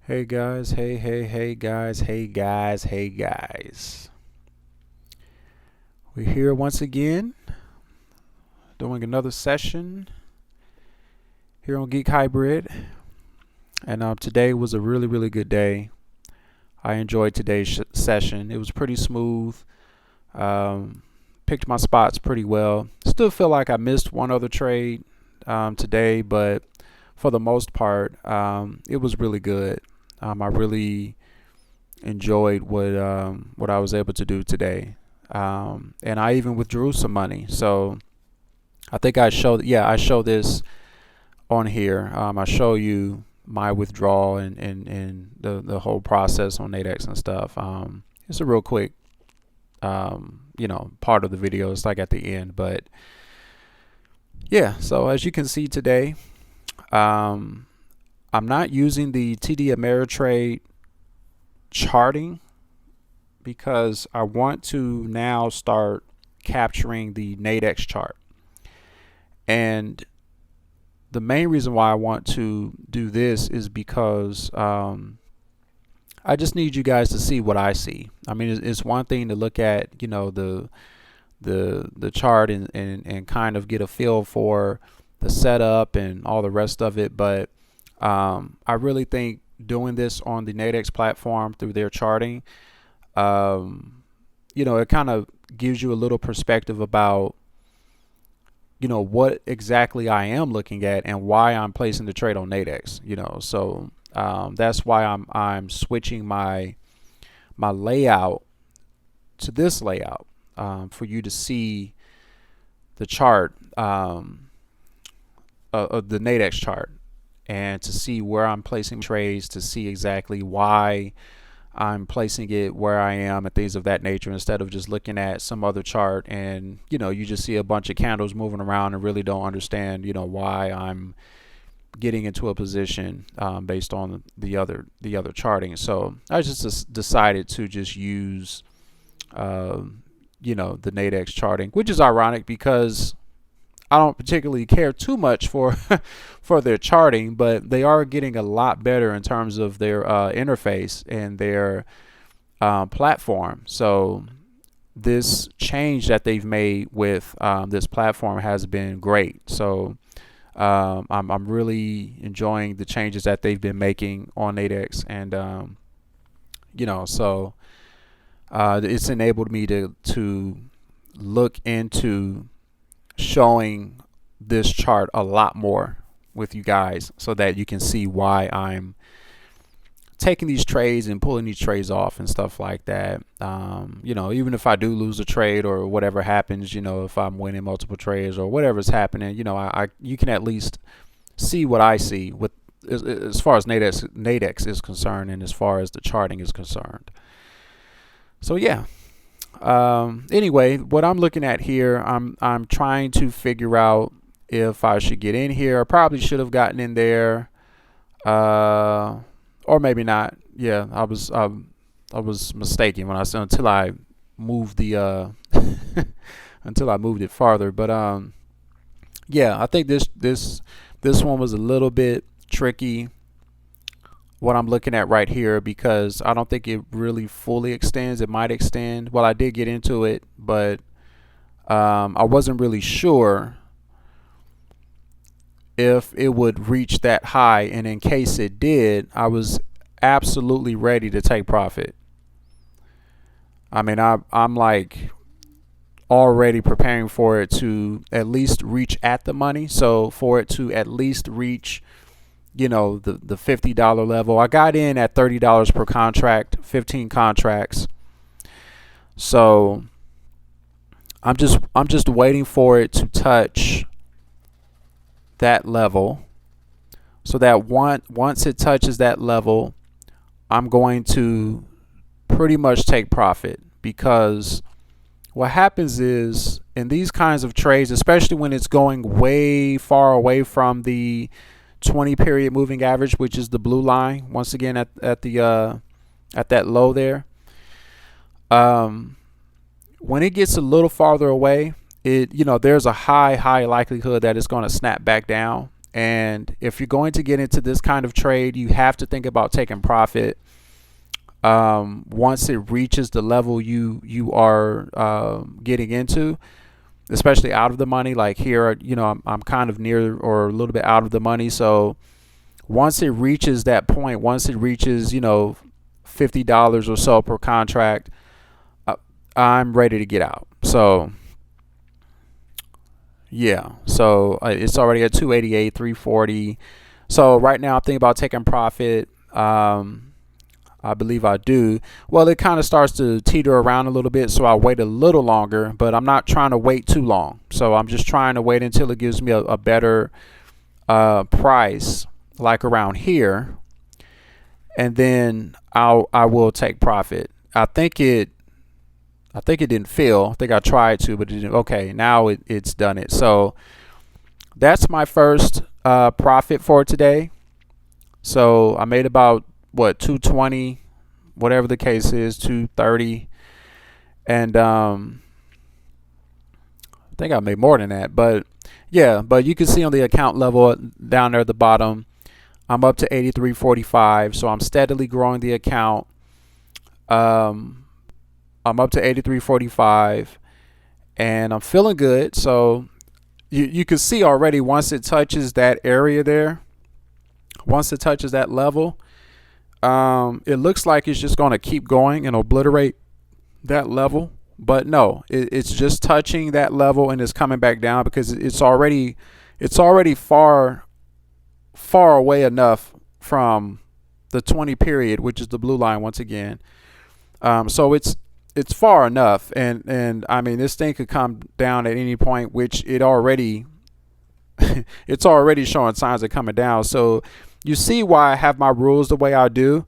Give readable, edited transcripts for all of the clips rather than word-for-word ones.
Hey guys, hey guys, hey guys. We're here once again doing another session here on Geek Hybrid. And today was a really good day. I enjoyed today's session. It was pretty smooth. Picked my spots pretty well. Still feel like I missed one other trade today, but for the most part, it was really good. I really enjoyed what I was able to do today, and I even withdrew some money. So I think I show this on here. I show you my withdrawal and the whole process on Nadex and stuff. It's a real quick part of the video. It's like at the end, but yeah. So as you can see today, um, I'm not using the TD Ameritrade charting because I want to now start capturing the Nadex chart. And the main reason why I want to do this is because I just need you guys to see what I see. I mean, it's one thing to look at, the chart and kind of get a feel for the setup and all the rest of it, but I really think doing this on the Nadex platform through their charting, it kind of gives you a little perspective about, what exactly I am looking at and why I'm placing the trade on Nadex. So that's why I'm switching my layout to this layout for you to see the chart, the Nadex chart, and to see where I'm placing trades, to see exactly why I'm placing it where I am and things of that nature, instead of just looking at some other chart and you just see a bunch of candles moving around and really don't understand why I'm getting into a position based on the other charting. So I just decided to just use the Nadex charting, which is ironic because I don't particularly care too much for for their charting, but they are getting a lot better in terms of their interface and their platform. So this change that they've made with this platform has been great. So I'm really enjoying the changes that they've been making on Nadex, and so it's enabled me to look into showing this chart a lot more with you guys so that you can see why I'm taking these trades and pulling these trades off and stuff like that. Even if I do lose a trade or whatever happens, if I'm winning multiple trades or whatever's happening, you can at least see what I see with as far as Nadex is concerned and as far as the charting is concerned. So yeah. Anyway, what I'm looking at here, I'm trying to figure out if I should get in here. I probably should have gotten in there, or maybe not. Yeah, I was mistaken when I said until I moved the until I moved it farther. But yeah, I think this one was a little bit tricky, what I'm looking at right here, because I don't think it really fully extends. It might extend. Well, I did get into it, but I wasn't really sure if it would reach that high, and in case it did, I was absolutely ready to take profit. I mean, I'm like already preparing for it to at least reach at the money. So for it to at least reach the $50 level. I got in at $30 per contract, 15 contracts. So I'm just waiting for it to touch that level, so that once it touches that level, I'm going to pretty much take profit, because what happens is in these kinds of trades, especially when it's going way far away from the 20 period moving average, which is the blue line, once again at that low there, when it gets a little farther away, there's a high likelihood that it's going to snap back down, And if you're going to get into this kind of trade, you have to think about taking profit once it reaches the level you are getting into, especially out of the money. Like here, I'm kind of near or a little bit out of the money. So once it reaches that point, once it reaches, $50 or so per contract, I'm ready to get out. So yeah, so it's already at 288, 340. So right now I'm thinking about taking profit. I believe I do. Well, it kind of starts to teeter around a little bit, so I'll wait a little longer, but I'm not trying to wait too long. So I'm just trying to wait until it gives me a better price, like around here, and then I will take profit. I think it didn't fill. I think I tried to, but it didn't. Okay, now it's done it. So that's my first profit for today. So I made about 220, whatever the case is, 230, and I think I made more than that. But yeah, but you can see on the account level down there at the bottom, I'm up to 83.45. So I'm steadily growing the account. I'm up to 83.45, and I'm feeling good. So you can see already, once it touches that area there, once it touches that level, it looks like it's just going to keep going and obliterate that level. But no, it's just touching that level and it's coming back down because it's already far away enough from the 20 period, which is the blue line once again. So it's far enough, and I mean, this thing could come down at any point, which it already it's already showing signs of coming down. So you see why I have my rules the way I do,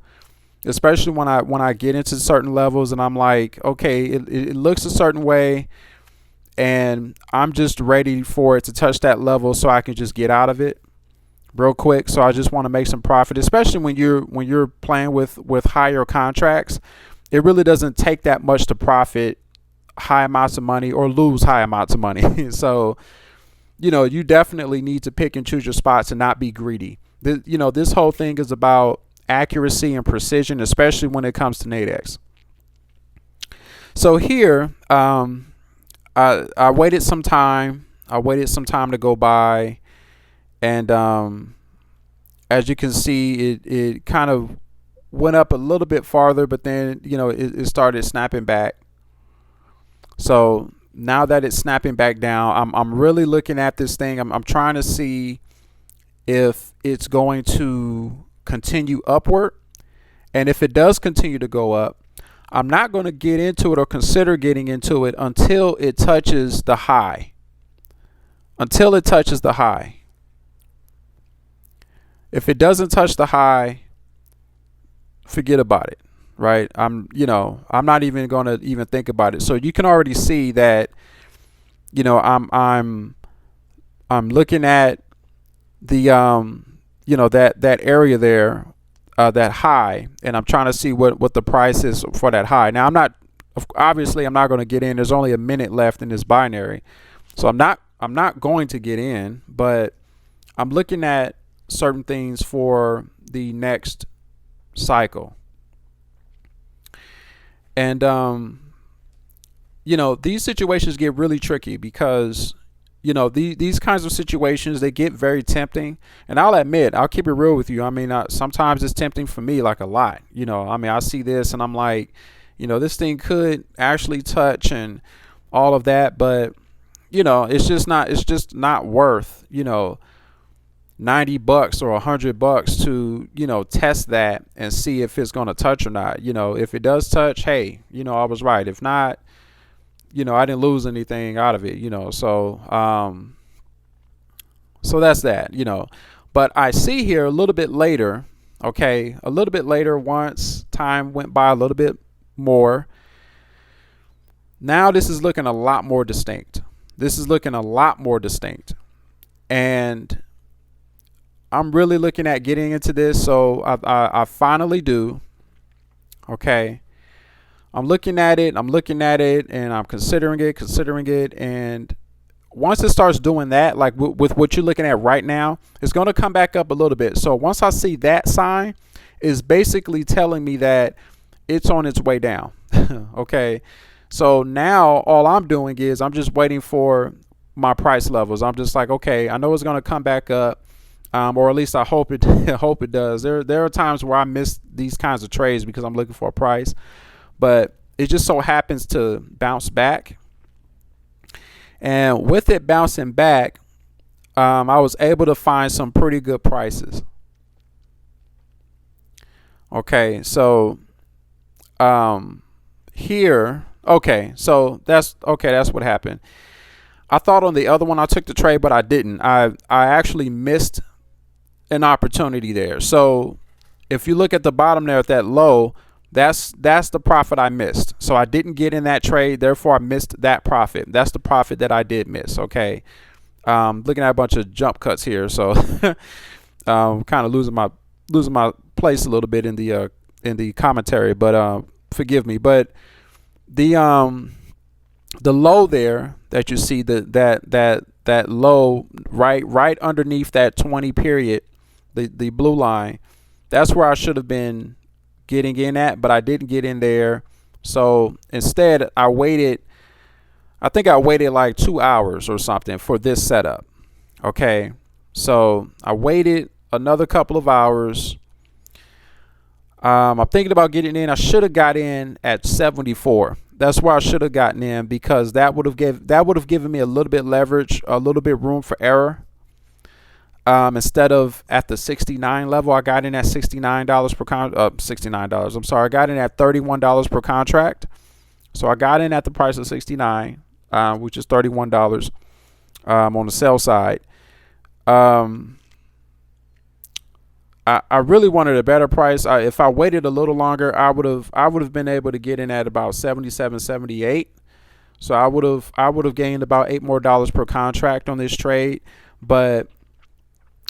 especially when I get into certain levels and I'm like, okay, it looks a certain way, and I'm just ready for it to touch that level so I can just get out of it real quick. So I just want to make some profit, especially when you're playing with higher contracts. It really doesn't take that much to profit high amounts of money or lose high amounts of money. So, you definitely need to pick and choose your spots and not be greedy. This whole thing is about accuracy and precision, especially when it comes to Nadex. So here, I waited some time. I waited some time to go by, and as you can see, it kind of went up a little bit farther, but then it started snapping back. So now that it's snapping back down, I'm really looking at this thing. I'm trying to see if it's going to continue upward, and if it does continue to go up, I'm not going to get into it or consider getting into it until it touches the high. Until it touches the high. If it doesn't touch the high, forget about it, right? I'm not even going to even think about it. So you can already see that, I'm looking at the that area there, that high, and I'm trying to see what the price is for that high. Now I'm not going to get in. There's only a minute left in this binary, so I'm not going to get in, but I'm looking at certain things for the next cycle. And these situations get really tricky because these kinds of situations, they get very tempting. And I'll admit, I'll keep it real with you. I mean, sometimes it's tempting for me, like a lot. I mean, I see this and I'm like, this thing could actually touch and all of that, but it's just not worth $90 or $100 to test that and see if it's going to touch or not. If it does touch, hey, I was right. If not, I didn't lose anything out of it. So so that's that. But I see here a little bit later, okay, a little bit later, once time went by a little bit more, now this is looking a lot more distinct. And I'm really looking at getting into this. So I finally do. Okay. I'm looking at it, and I'm considering it. And once it starts doing that, like with what you're looking at right now, it's going to come back up a little bit. So once I see that sign, is basically telling me that it's on its way down. Okay. So now all I'm doing is I'm just waiting for my price levels. I'm just like, okay, I know it's going to come back up. Or at least I hope it hope it does. There are times where I miss these kinds of trades because I'm looking for a price, but it just so happens to bounce back. And with it bouncing back, I was able to find some pretty good prices. Okay, so here, okay, so that's okay. That's what happened. I thought on the other one I took the trade, but I didn't. I actually missed an opportunity there. So if you look at the bottom there at that low, that's the profit I missed. So I didn't get in that trade, therefore I missed that profit. That's the profit that I did miss. Okay. Looking at a bunch of jump cuts here, so kind of losing my place a little bit in the commentary, but forgive me. But the low there that you see, that low right underneath that 20 period, the blue line, that's where I should have been getting in at, but I didn't get in there. So instead I think I waited like 2 hours or something for this setup. Okay, so I waited another couple of hours. I'm thinking about getting in. I should have got in at 74. That's where I should have gotten in, because that would have given me a little bit leverage, a little bit room for error. Instead of at the 69 level, I got in at $69 per $69. I'm sorry, I got in at $31 per contract. So I got in at the price of 69, which is $31 on the sell side. I really wanted a better price. If I waited a little longer, I would have been able to get in at about 77, 78. So I would have gained about $8 more per contract on this trade. But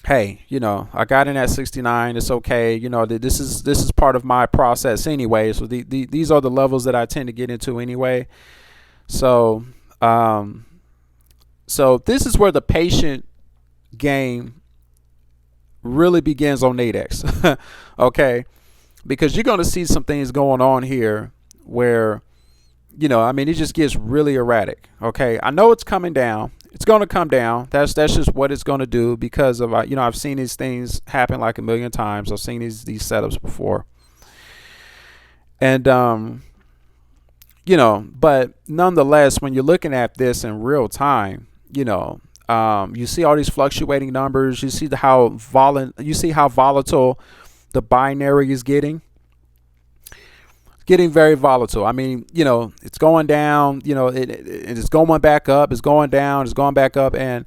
hey, I got in at 69. It's okay. This is part of my process anyway. So these are the levels that I tend to get into anyway. So so this is where the patient game really begins on Nadex. Okay, because you're going to see some things going on here where it just gets really erratic. Okay, I know it's coming down. It's going to come down. That's just what it's going to do, because of I've seen these things happen like a million times. I've seen these setups before. And but nonetheless, when you're looking at this in real time, you see all these fluctuating numbers. You see how volatile the binary is getting. Getting very volatile. I mean, it's going down, it's going back up, it's going down, it's going back up. And,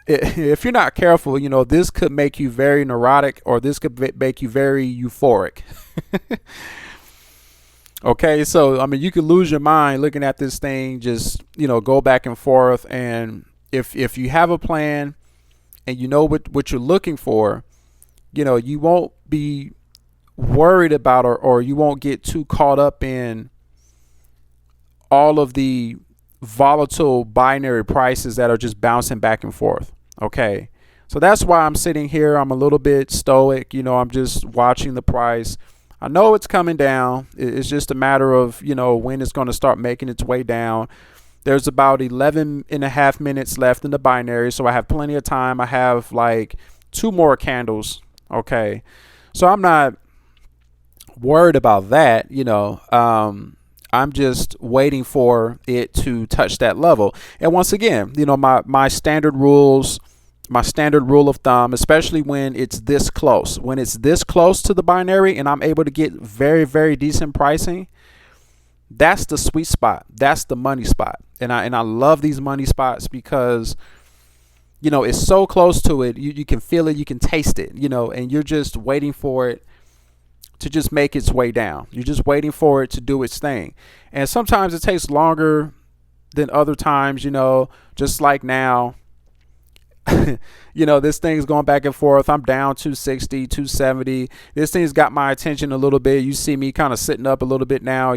if you're not careful, this could make you very neurotic, or this could make you very euphoric. Okay. So, you could lose your mind looking at this thing, just, go back and forth. And if you have a plan and you know what you're looking for, you won't be worried about, or you won't get too caught up in all of the volatile binary prices that are just bouncing back and forth. Okay, so that's why I'm sitting here. I'm a little bit stoic. I'm just watching the price. I know it's coming down. It's just a matter of when it's going to start making its way down. There's about 11 and a half minutes left in the binary, so I have plenty of time. I have like 2 more candles. Okay, so I'm not worried about that. I'm just waiting for it to touch that level. And once again, my standard rules, my standard rule of thumb, especially when it's this close, to the binary and I'm able to get very, very decent pricing, that's the sweet spot. That's the money spot. And I love these money spots because it's so close to it. You can feel it, you can taste it, and you're just waiting for it to just make its way down. You're just waiting for it to do its thing. And sometimes it takes longer than other times, just like now. This thing's going back and forth. I'm down 260, 270. This thing's got my attention a little bit. You see me kind of sitting up a little bit now,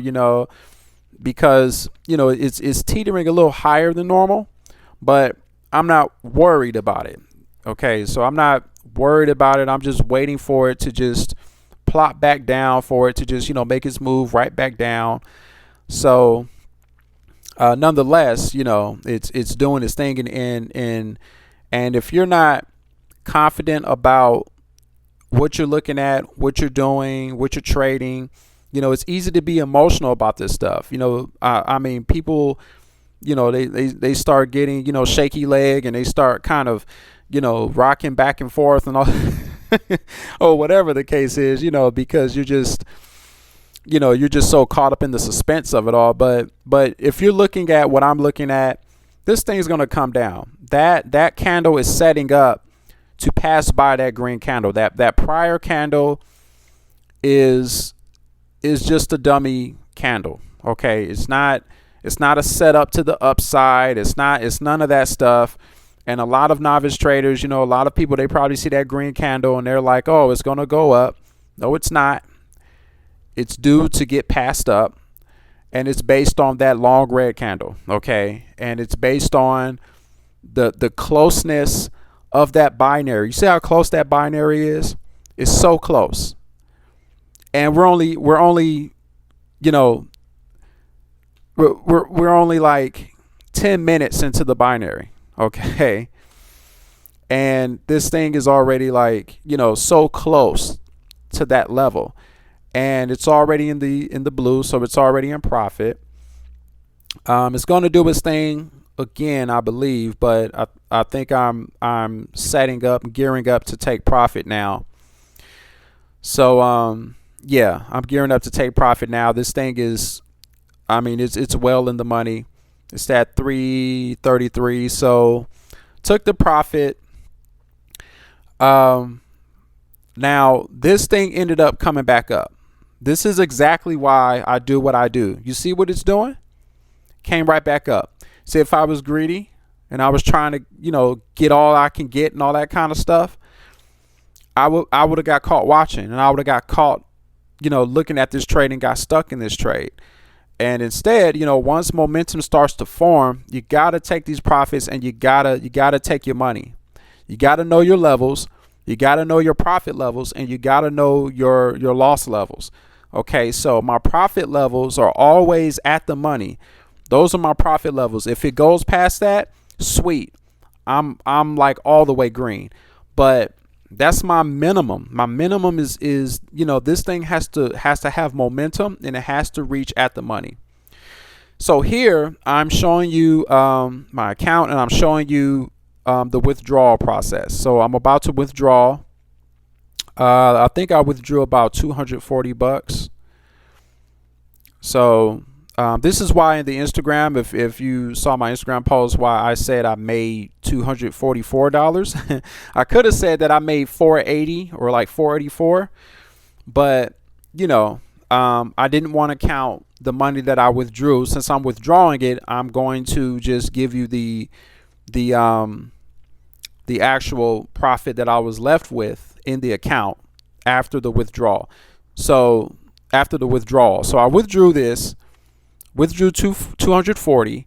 because, it's teetering a little higher than normal. but I'm not worried about it. Okay, so I'm not worried about it. I'm just waiting for it to just plop back down, for it to just, make its move right back down. So nonetheless, it's doing its thing, and if you're not confident about what you're looking at, what you're doing, what you're trading, it's easy to be emotional about this stuff. I mean, people, they start getting, shaky leg, and they start kind of, rocking back and forth and all, or whatever the case is, because you're just so caught up in the suspense of it all. But if you're looking at what I'm looking at, this thing's going to come down. That candle is setting up to pass by that green candle. That prior candle is just a dummy candle. Okay, it's not a setup to the upside. It's none of that stuff. And a lot of novice traders, a lot of people, they probably see that green candle and they're like, oh, it's going to go up. No, it's not. It's due to get passed up, and it's based on that long red candle. Okay, and it's based on the closeness of that binary. You see how close that binary is? It's so close. And we're only we're only like 10 minutes into the binary. Okay. And this thing is already like, so close to that level. And it's already in the blue, so it's already in profit. It's going to do its thing again, I believe, but I think I'm setting up, gearing up to take profit now. So yeah, I'm gearing up to take profit now. This thing is, I mean, it's well in the money. It's at 333, so took the profit. Now this thing ended up coming back up. This is exactly why I do what I do. You see what it's doing? Came right back up. See, if I was greedy and I was trying to, get all I can get and all that kind of stuff, I would have got caught watching, and I would have got caught, looking at this trade and got stuck in this trade. And instead, once momentum starts to form, you got to take these profits, and you got to take your money. You got to know your levels. You got to know your profit levels, and you got to know your loss levels. Okay, so my profit levels are always at the money. Those are my profit levels. If it goes past that, sweet. I'm like all the way green. But that's my minimum. My minimum is this thing has to have momentum, and it has to reach at the money. So here I'm showing you my account, and I'm showing you the withdrawal process. So I'm about to withdraw. I think I withdrew about $240. So this is why in the Instagram, if you saw my Instagram post, why I said I made $244. I could have said that I made 480 or like 484, but I didn't want to count the money that I withdrew. Since I'm withdrawing it, I'm going to just give you the actual profit that I was left with in the account after the withdrawal. So I withdrew 240,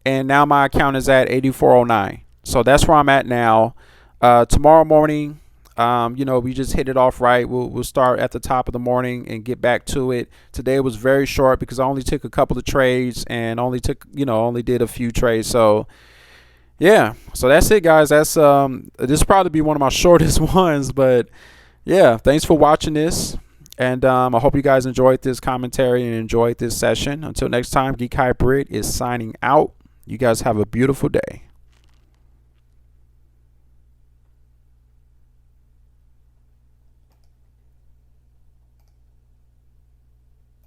and now my account is at 8409. So that's where I'm at now. Tomorrow morning, we just hit it off right. We'll start at the top of the morning and get back to it. Today was very short because I only took a couple of trades and only did a few trades. So yeah, so that's it, guys. That's this will probably be one of my shortest ones, but yeah, thanks for watching this. And I hope you guys enjoyed this commentary and enjoyed this session. Until next time, Geek Hybrid is signing out. You guys have a beautiful day.